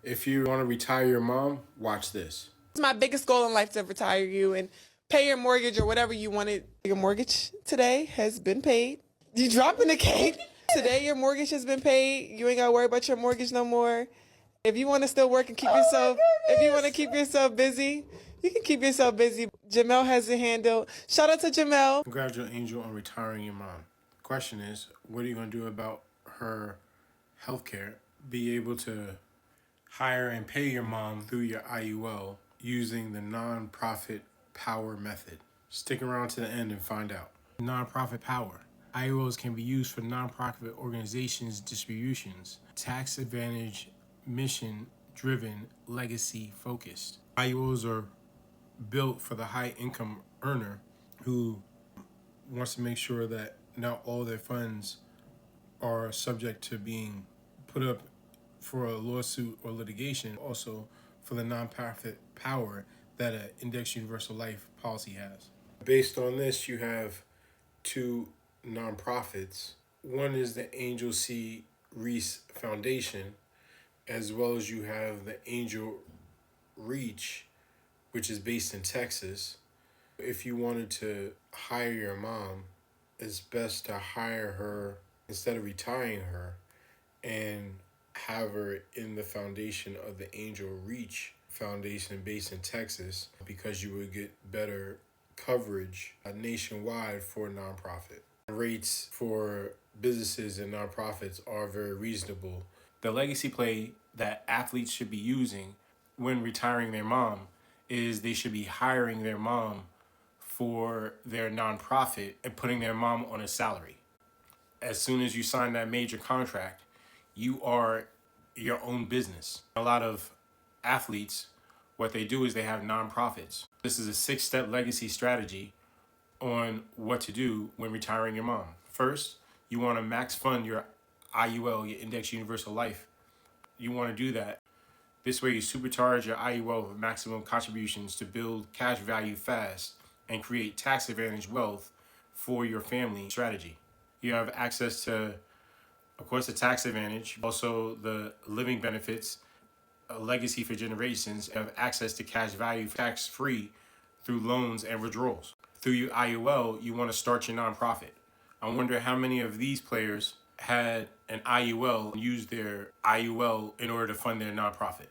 If you want to retire your mom, watch this. It's my biggest goal in life to retire you and pay your mortgage or whatever you wanted. Your mortgage today has been paid. You dropping the cake. Today your mortgage has been paid. You ain't gotta worry about your mortgage no more. If you want to still work and keep yourself, if you want to keep yourself busy, you can keep yourself busy. Jamel has it handled. Shout out to Jamel. Congratulations, Angel, on retiring your mom. Question is, what are you going to do about her health care? Be able to hire and pay your mom through your IUL using the nonprofit power method. Stick around to the end and find out. Nonprofit power. IULs can be used for nonprofit organizations' distributions, tax advantage, mission-driven, legacy-focused. IULs are built for the high-income earner who wants to make sure that not all their funds are subject to being put up for a lawsuit or litigation, also for the nonprofit power that an Indexed Universal Life policy has. Based on this, you have two nonprofits. One is the Angel C. Reese Foundation, as well as you have the Angel Reach, which is based in Texas. If you wanted to hire your mom, it's best to hire her instead of retiring her and have her in the foundation of the Angel Reach Foundation based in Texas, because you would get better coverage nationwide for a nonprofit. Rates for businesses and nonprofits are very reasonable. The legacy play that athletes should be using when retiring their mom is they should be hiring their mom for their nonprofit and putting their mom on a salary. As soon as you sign that major contract, you are your own business. A lot of athletes, what they do is they have nonprofits. This is a 6-step legacy strategy on what to do when retiring your mom. First, you want to max fund your IUL, your Indexed Universal Life. You want to do that. This way you supercharge your IUL with maximum contributions to build cash value fast and create tax advantage wealth for your family strategy. You have access to, of course, the tax advantage, also the living benefits, a legacy for generations. You have access to cash value tax-free through loans and withdrawals. Through your IUL, you want to start your nonprofit. I wonder how many of these players had an IUL and used their IUL in order to fund their nonprofit.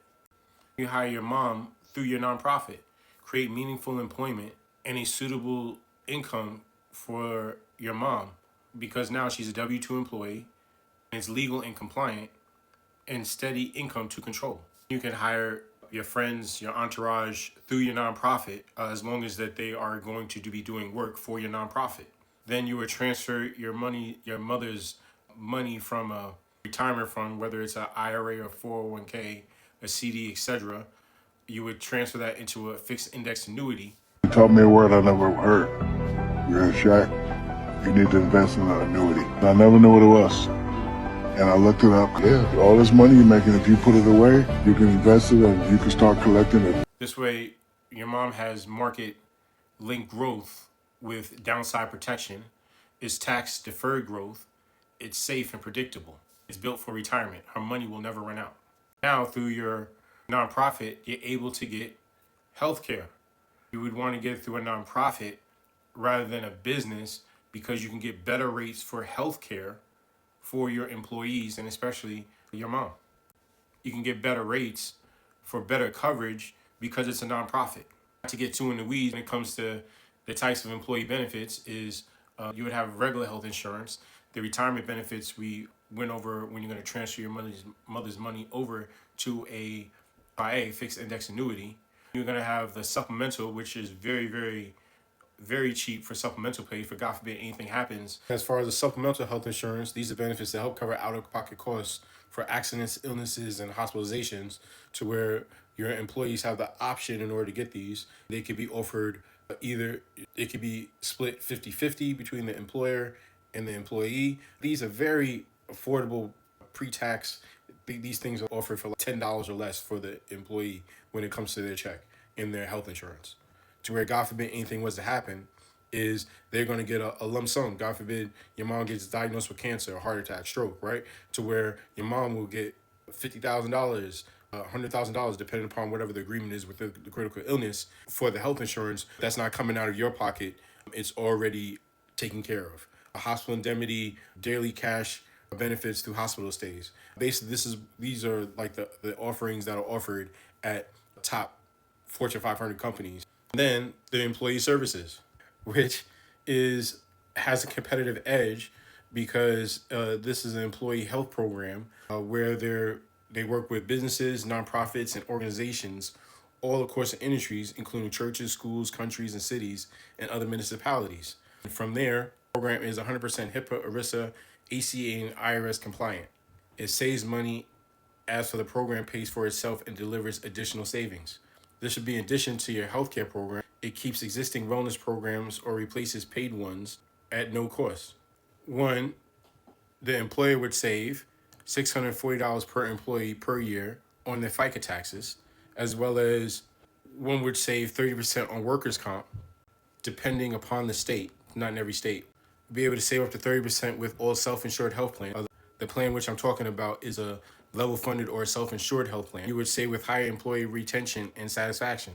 You hire your mom through your nonprofit, create meaningful employment and a suitable income for your mom, because now she's a W-2 employee and it's legal and compliant and steady income to control. You can hire your friends, your entourage through your nonprofit as long as that they are going to be doing work for your nonprofit. Then you would transfer your money, your mother's money from a retirement fund, whether it's an IRA or 401k, a CD, etc. You would transfer that into a fixed index annuity. You taught me a word I never heard. You're in Shaq. You need to invest in an annuity. I never knew what it was. And I looked it up. Yeah, all this money you're making, if you put it away, you can invest it and you can start collecting it. This way, your mom has market-linked growth with downside protection. It's tax-deferred growth. It's safe and predictable. It's built for retirement. Her money will never run out. Now, through your nonprofit, you're able to get health care. You would want to get it through a nonprofit rather than a business, because you can get better rates for health care for your employees and especially your mom. You can get better rates for better coverage because it's a nonprofit. Not to get too in the weeds when it comes to the types of employee benefits is you would have regular health insurance. The retirement benefits we went over when you're going to transfer your mother's money over to a IA, fixed index annuity. You're going to have the supplemental, which is very, very, very cheap for supplemental pay for God forbid anything happens. As far as the supplemental health insurance, these are benefits that help cover out-of-pocket costs for accidents, illnesses, and hospitalizations, to where your employees have the option in order to get these. They could be offered either, it could be split 50-50 between the employer and the employee. These are very affordable pre-tax. These things are offered for like $10 or less for the employee when it comes to their check in their health insurance. To where, God forbid, anything was to happen, is they're going to get a lump sum. God forbid your mom gets diagnosed with cancer, a heart attack, stroke, right? To where your mom will get $50,000 $100,000, depending upon whatever the agreement is with the critical illness for the health insurance. That's not coming out of your pocket. It's already taken care of. A hospital indemnity, daily cash benefits through hospital stays. Basically, these are like the offerings that are offered at top Fortune 500 companies. Then the employee services, which has a competitive edge because this is an employee health program where they work with businesses, nonprofits, and organizations all across the industries, including churches, schools, countries, and cities, and other municipalities. And from there, the program is 100% HIPAA, ERISA, ACA, and IRS compliant. It saves money as for the program pays for itself and delivers additional savings. This should be in addition to your healthcare program. It keeps existing wellness programs or replaces paid ones at no cost. One, the employer would save $640 per employee per year on their FICA taxes, as well as one would save 30% on workers' comp, depending upon the state, not in every state. Be able to save up to 30% with all self-insured health plans. The plan which I'm talking about is a level-funded or self-insured health plan. You would save with higher employee retention and satisfaction.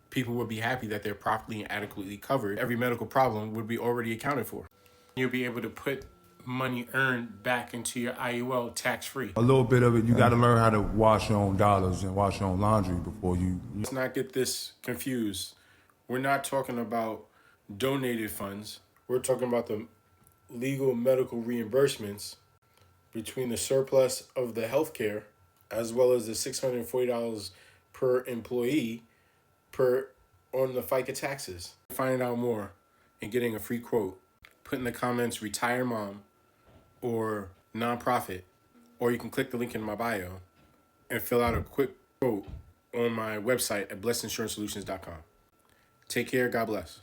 People would be happy that they're properly and adequately covered. Every medical problem would be already accounted for. You'll be able to put money earned back into your IUL tax-free. A little bit of it, you got to learn how to wash your own dollars and wash your own laundry before you... Let's not get this confused. We're not talking about donated funds. We're talking about the legal medical reimbursements between the surplus of the healthcare as well as the $640 per employee on the FICA taxes. Finding out more and getting a free quote, put in the comments retire mom or nonprofit, or you can click the link in my bio and fill out a quick quote on my website at blessedinsuranceSolutions.com. Take care. God bless.